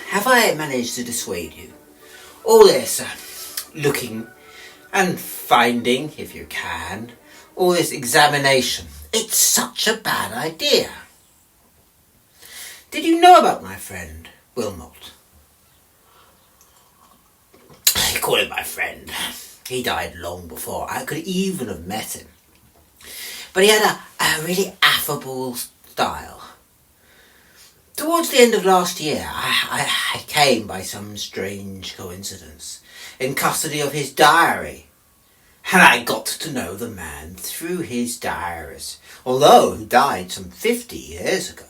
have I managed to dissuade you? All this looking and finding, if you can, all this examination, it's such a bad idea. Did you know about my friend, Wilmot? I call him my friend. He died long before I could even have met him. But he had a really affable style. Towards the end of last year, I came by some strange coincidence in custody of his diary. And I got to know the man through his diaries, although he died some 50 years ago.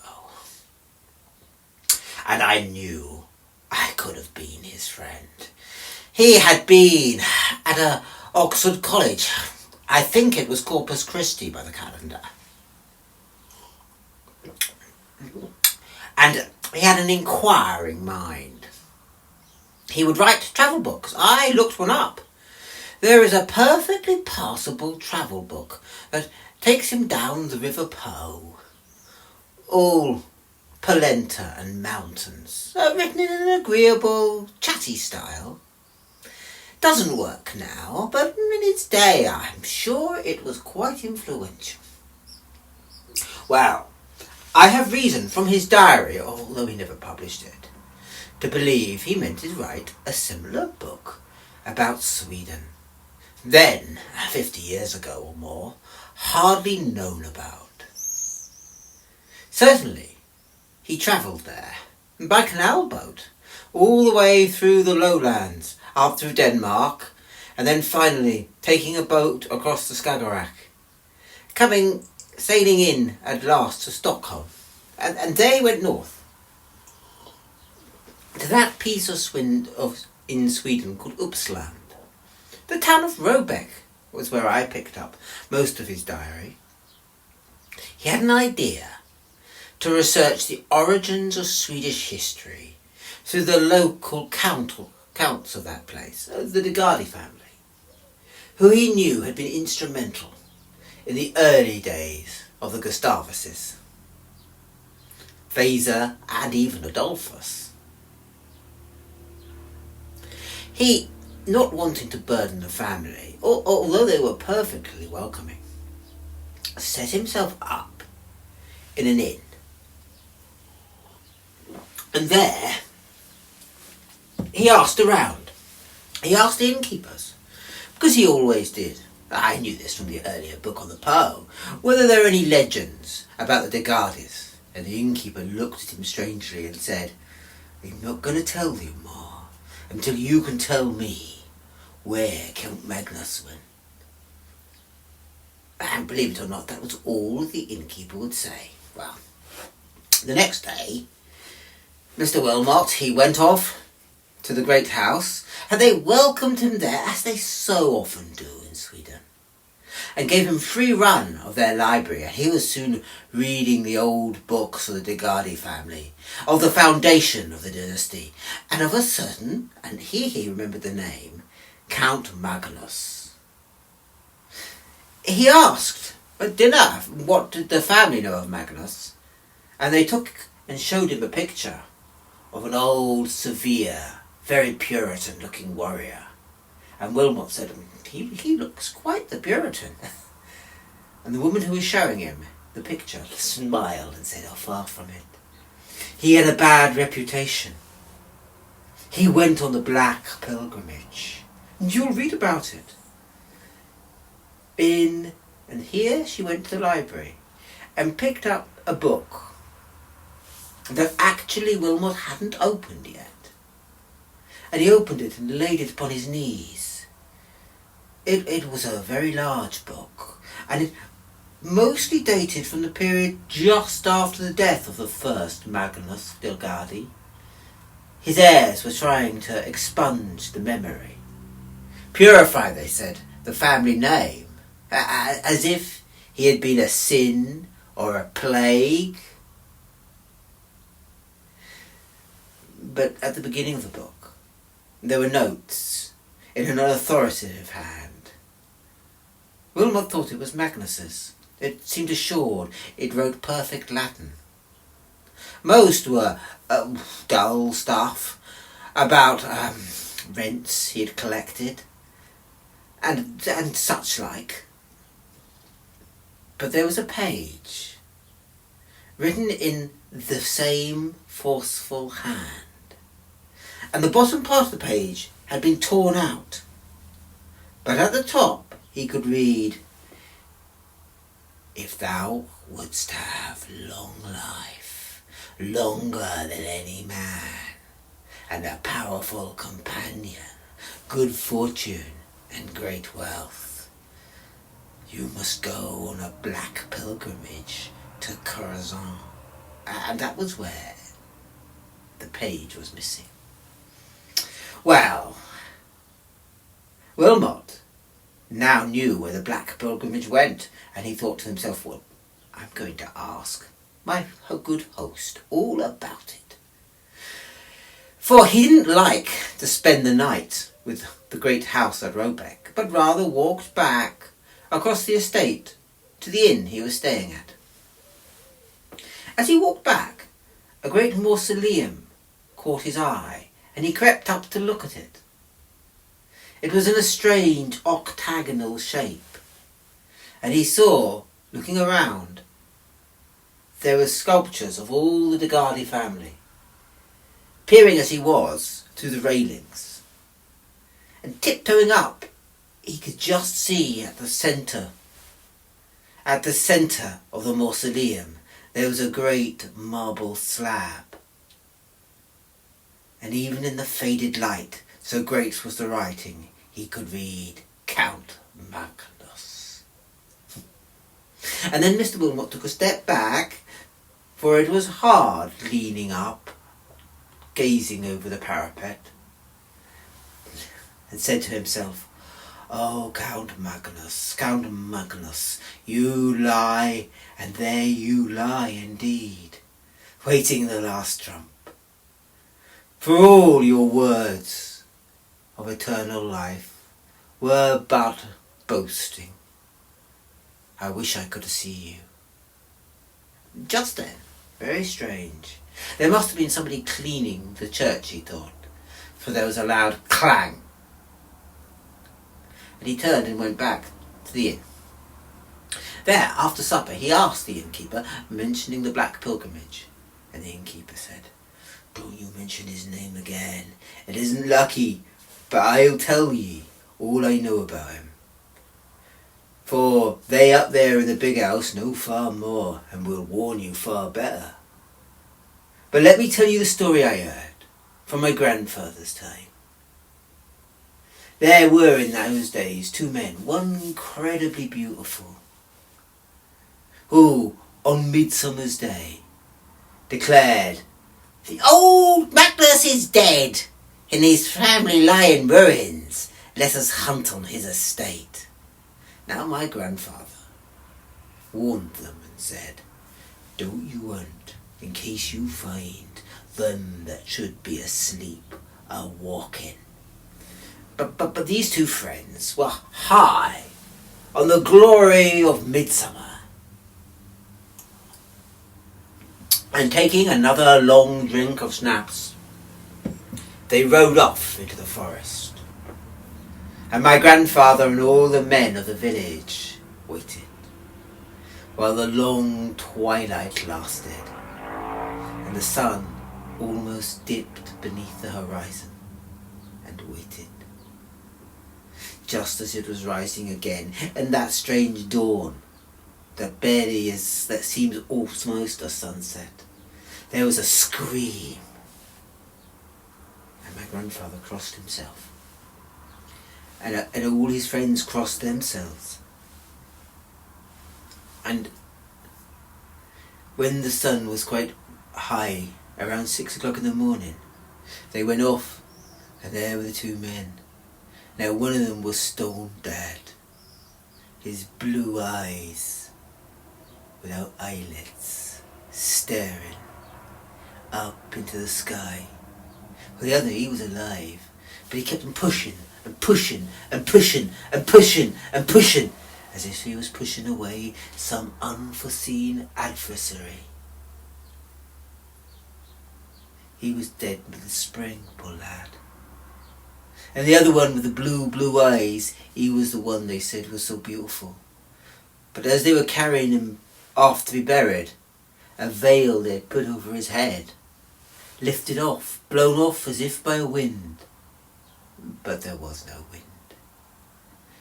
And I knew I could have been his friend. He had been at Oxford College. I think it was Corpus Christi by the calendar. And he had an inquiring mind. He would write travel books. I looked one up. There is a perfectly passable travel book that takes him down the River Po. All polenta and mountains, written in an agreeable, chatty style. Doesn't work now, but in its day I'm sure it was quite influential. Well, I have reason from his diary, although he never published it, to believe he meant to write a similar book about Sweden. Then, 50 years ago or more, hardly known about. Certainly, he travelled there, by canal boat, all the way through the lowlands, up through Denmark, and then finally taking a boat across the Skagerrak, sailing in at last to Stockholm, and there he went north, to that piece in Sweden called Uppsala. The town of Robeck was where I picked up most of his diary. He had an idea to research the origins of Swedish history through the local counts of that place, the De Gardi family, who he knew had been instrumental in the early days of the Gustavuses, Vasa and even Adolphus. He, not wanting to burden the family, although they were perfectly welcoming, set himself up in an inn. And there, he asked around. He asked the innkeepers, because he always did. I knew this from the earlier book on the Po, whether there were any legends about the De Gardis. And the innkeeper looked at him strangely and said, "I'm not going to tell you more until you can tell me where Count Magnus went." And believe it or not, that was all the innkeeper would say. Well, the next day, Mr. Wilmot, he went off to the great house, and they welcomed him there, as they so often do in Sweden, and gave him free run of their library, and he was soon reading the old books of the De Gardi family, of the foundation of the dynasty, and of a certain, and here he remembered the name, Count Magnus. He asked at dinner what did the family know of Magnus, and they took and showed him a picture of an old, severe, very Puritan-looking warrior. And Wilmot said, he looks quite the Puritan. And the woman who was showing him the picture smiled and said, far from it. He had a bad reputation. He went on the Black Pilgrimage. And you'll read about it. And here she went to the library and picked up a book that actually Wilmot hadn't opened yet. And he opened it and laid it upon his knees. It was a very large book, and it mostly dated from the period just after the death of the first Magnus de Gardi. His heirs were trying to expunge the memory, purify, they said, the family name, as if he had been a sin or a plague. But at the beginning of the book, there were notes in an authoritative hand. Wilmot thought it was Magnus's. It seemed assured it wrote perfect Latin. Most were dull stuff about rents he had collected and such like. But there was a page written in the same forceful hand, and the bottom part of the page had been torn out, but at the top he could read, "If thou wouldst have long life, longer than any man, and a powerful companion, good fortune and great wealth, you must go on a black pilgrimage to Curzon." And that was where the page was missing. Well, Wilmot now knew where the black pilgrimage went, and he thought to himself, well, I'm going to ask my good host all about it. For he didn't like to spend the night with the great house at Robeck, but rather walked back across the estate to the inn he was staying at. As he walked back, a great mausoleum caught his eye, and he crept up to look at it. It was in a strange octagonal shape, and he saw, looking around, there were sculptures of all the De Gardy family, peering as he was through the railings. And tiptoeing up, he could just see at the centre of the mausoleum, there was a great marble slab. And even in the faded light, so great was the writing, he could read Count Magnus. And then Mr. Wilmot took a step back, for it was hard leaning up, gazing over the parapet, and said to himself, "Oh, Count Magnus, you lie, and there you lie indeed, waiting the last trump. For all your words of eternal life were but boasting. I wish I could see you." Just then, very strange, there must have been somebody cleaning the church, he thought, for there was a loud clang. And he turned and went back to the inn. There, after supper, he asked the innkeeper, mentioning the black pilgrimage, and the innkeeper said, "Don't you mention his name again. It isn't lucky, but I'll tell ye all I know about him. For they up there in the big house know far more, and will warn you far better. But let me tell you the story I heard from my grandfather's time. There were in those days two men, one incredibly beautiful, who, on Midsummer's Day, declared, 'The old Magnus is dead, and his family lie in ruins. Let us hunt on his estate.' Now my grandfather warned them and said, 'Don't you hunt, in case you find them that should be asleep are walking.' But these two friends were high on the glory of midsummer, and taking another long drink of schnapps, they rode off into the forest. And my grandfather and all the men of the village waited, while the long twilight lasted, and the sun almost dipped beneath the horizon, and waited. Just as it was rising again, and that strange dawn that seems almost a sunset, there was a scream, and my grandfather crossed himself, and all his friends crossed themselves. And when the sun was quite high, around 6 o'clock in the morning, they went off, and there were the two men. Now one of them was stone dead, his blue eyes without eyelids staring up into the sky. For the other, he was alive, but he kept on pushing and pushing and pushing and pushing and pushing, as if he was pushing away some unforeseen adversary. he was dead with the spring, poor lad. And the other one with the blue eyes, he was the one they said was so beautiful. But as they were carrying him off to be buried, a veil they'd put over his head lifted off, blown off as if by a wind. But there was no wind.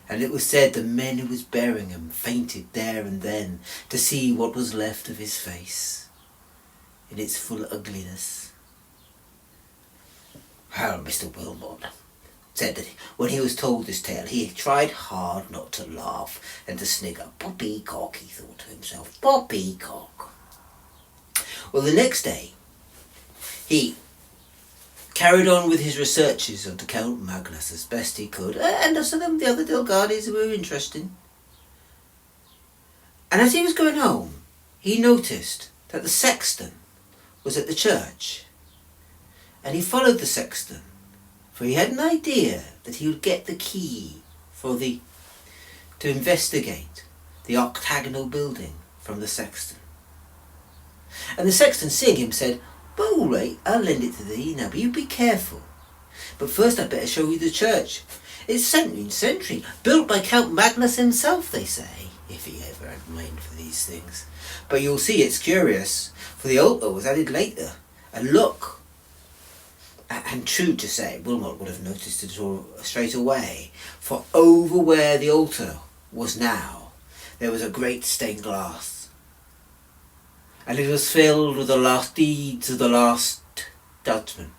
And it was said the men who was burying him fainted there and then to see what was left of his face in its full ugliness. Well, Mr. Wilmot said that when he was told this tale, he tried hard not to laugh and to snigger. Poppycock, he thought to himself, poppycock. Well, the next day, he carried on with his researches onto Count Magnus as best he could, and also the other Delgardis were interesting. And as he was going home, he noticed that the sexton was at the church, and he followed the sexton, for he had an idea that he would get the key to investigate the octagonal building from the sexton. And the sexton, seeing him, said, "Well, all right, I'll lend it to thee now, but you be careful. But first I'd better show you the church. It's 17th century, built by Count Magnus himself, they say, if he ever had mind for these things. But you'll see it's curious, for the altar was added later. And look." And true to say, Wilmot would have noticed it all straight away, for over where the altar was now, there was a great stained glass. And it was filled with the last deeds of the Last Judgment.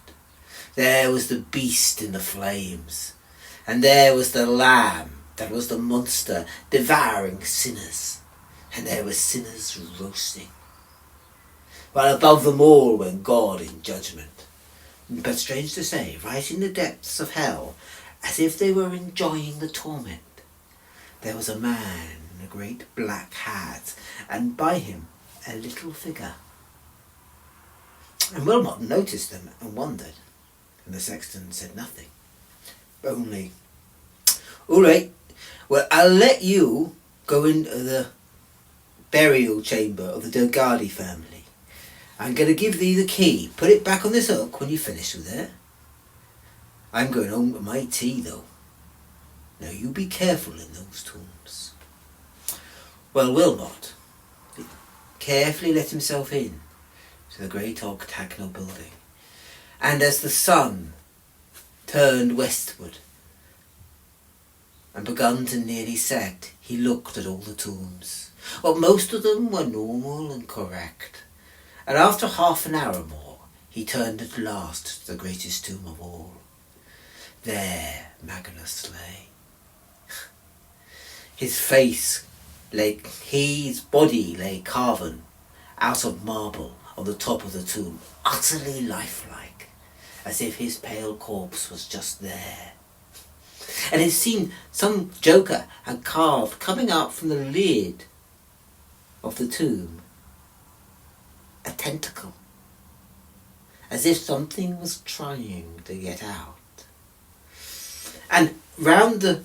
There was the beast in the flames, and there was the lamb that was the monster devouring sinners, and there were sinners roasting. While above them all went God in judgment. But strange to say, right in the depths of hell, as if they were enjoying the torment, there was a man in a great black hat, and by him a little figure. And Wilmot noticed them and wondered, and the sexton said nothing. Only, "All right, well, I'll let you go into the burial chamber of the Delgardi family. I'm going to give thee the key. Put it back on this hook when you finish with it. I'm going home to my tea, though. Now you be careful in those tombs." Well, Wilmot carefully let himself in to the great octagonal building, and as the sun turned westward and begun to nearly set, he looked at all the tombs. Well, most of them were normal and correct. And after half an hour more, he turned at last to the greatest tomb of all. There Magnus lay. His body lay carven out of marble on the top of the tomb, utterly lifelike, as if his pale corpse was just there. And it seemed some joker had carved, coming out from the lid of the tomb, a tentacle, as if something was trying to get out. And round the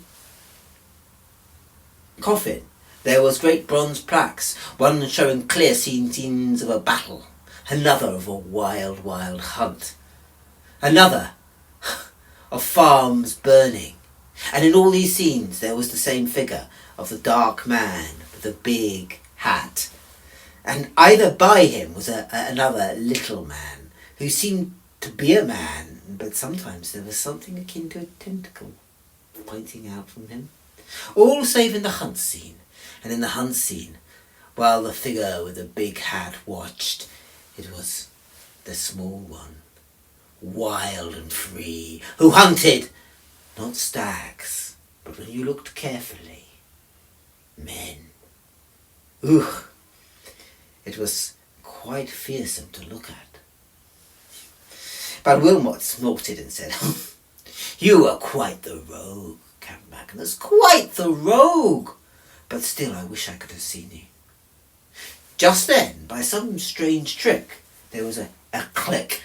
coffin there was great bronze plaques, one showing clear scenes of a battle, another of a wild hunt, another of farms burning. And in all these scenes there was the same figure of the dark man with the big hat. And either by him was another little man, who seemed to be a man, but sometimes there was something akin to a tentacle pointing out from him. All save in the hunt scene. And in the hunt scene, while the figure with the big hat watched, it was the small one, wild and free, who hunted, not stags, but when you looked carefully, men. Ooh! It was quite fearsome to look at. But Wilmot snorted and said, "You are quite the rogue, Count Magnus, quite the rogue. But still I wish I could have seen you." Just then, by some strange trick, there was a click.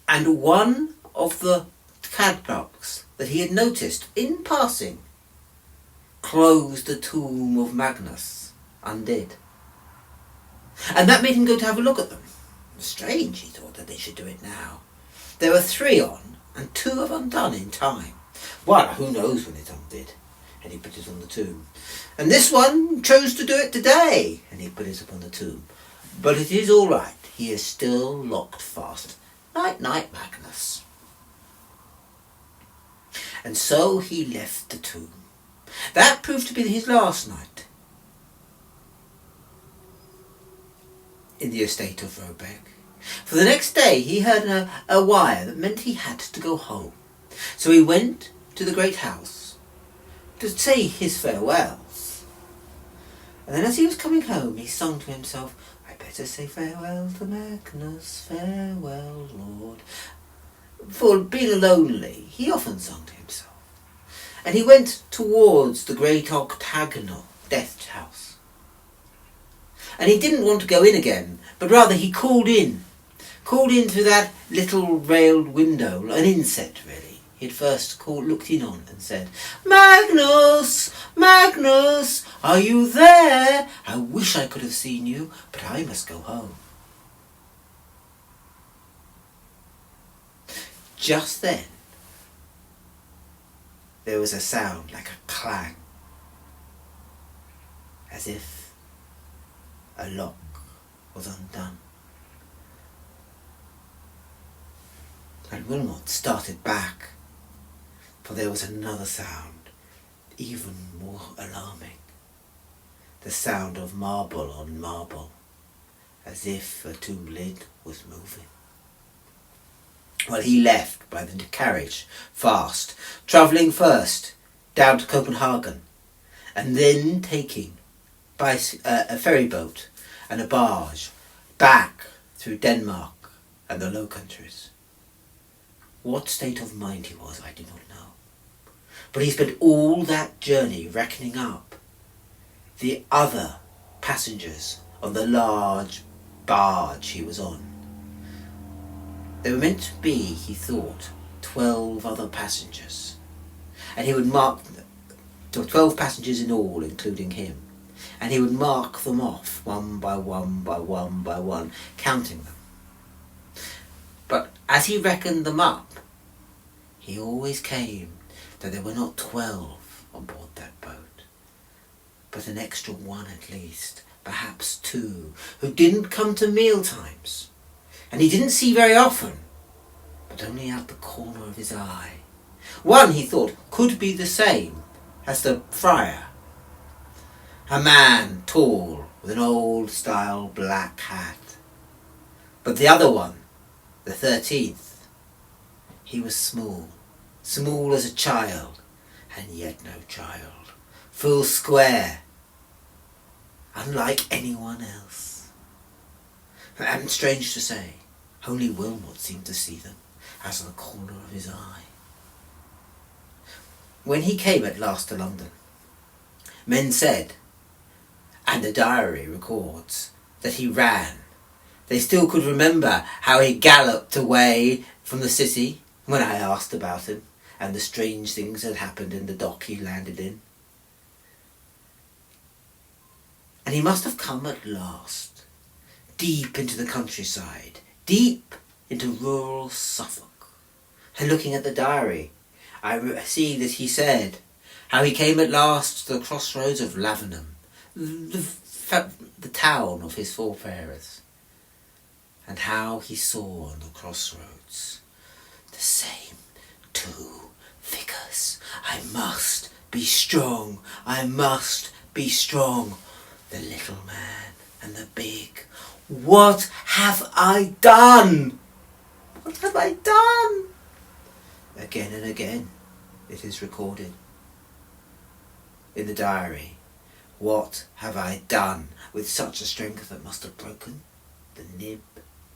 And one of the padlocks that he had noticed in passing closed the tomb of Magnus undid. And that made him go to have a look at them. Strange, he thought, that they should do it now. There were 3 on, and 2 have undone in time. One, who knows when it undid, and he put it on the tomb. And this one chose to do it today, and he put it upon the tomb. But it is all right, he is still locked fast. Night, night, Magnus. And so he left the tomb. That proved to be his last night in the estate of Robeck. For the next day he heard a wire that meant he had to go home. So he went to the great house to say his farewells. And then as he was coming home, he sung to himself, "I better say farewell to Magnus, farewell, Lord." For being lonely, he often sung to himself. And he went towards the great octagonal death house. And he didn't want to go in again, but rather he called in through that little railed window, an insect really. He had first looked in on and said, "Magnus, Magnus, are you there? I wish I could have seen you, but I must go home." Just then, there was a sound like a clang, as if a lock was undone. And Wilmot started back, for there was another sound, even more alarming. The sound of marble on marble, as if a tomb lid was moving. Well, he left by the carriage fast, travelling first down to Copenhagen, and then taking by a ferry boat and a barge back through Denmark and the Low Countries. What state of mind he was, I do not know. But he spent all that journey reckoning up the other passengers on the large barge he was on. There were meant to be, he thought, 12 other passengers. And he would mark them, 12 passengers in all, including him. And he would mark them off, one by one, by one, by one, counting them. But as he reckoned them up, he always came that there were not 12 on board that boat, but an extra 1 at least, perhaps 2, who didn't come to meal times. And he didn't see very often, but only out the corner of his eye. One, he thought, could be the same as the friar. A man, tall, with an old-style black hat. But the other one, the 13th, he was small as a child, and yet no child, full square, unlike anyone else. And strange to say, only Wilmot seemed to see them, as of the corner of his eye. When he came at last to London, men said, and the diary records, that he ran. They still could remember how he galloped away from the city when I asked about him, and the strange things that happened in the dock he landed in. And he must have come at last, deep into the countryside, deep into rural Suffolk. And looking at the diary, I see that he said how he came at last to the crossroads of Lavenham, the town of his forebears, and how he saw on the crossroads the same 2 figures. I must be strong, I must be strong. The little man and the big. What have I done? What have I done? Again and again it is recorded in the diary. What have I done with such a strength that must have broken the nib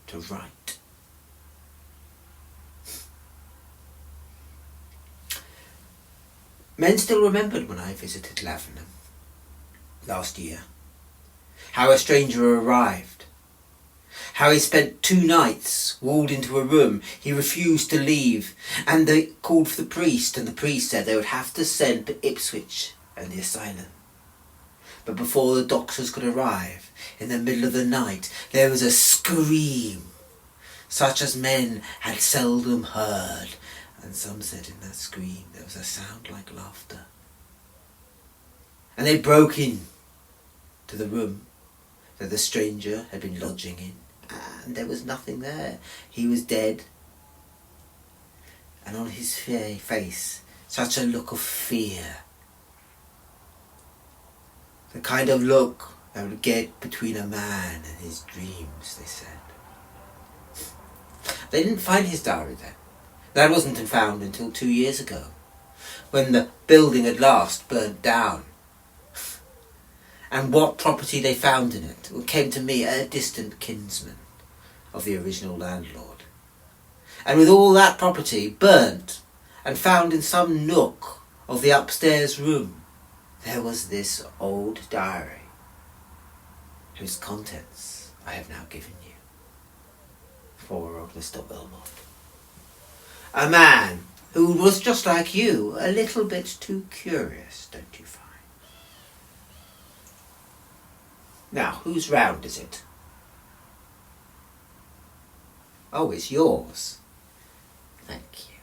to write? Men still remembered when I visited Lavenham last year, how a stranger arrived, how he spent 2 nights walled into a room. He refused to leave, and they called for the priest, and the priest said they would have to send to Ipswich and the asylum. But before the doctors could arrive, in the middle of the night, there was a scream such as men had seldom heard, and some said in that scream there was a sound like laughter. And they broke in to the room that the stranger had been lodging in, and there was nothing there. He was dead, and on his face such a look of fear, the kind of look that would get between a man and his dreams, they said. They didn't find his diary then. That wasn't found until 2 years ago, when the building at last burnt down. And what property they found in it came to me, a distant kinsman of the original landlord. And with all that property burnt and found in some nook of the upstairs room, there was this old diary, whose contents I have now given you. Poor old Mr. Wilmot. A man who was just like you, a little bit too curious, don't you find? Now, whose round is it? Oh, it's yours. Thank you.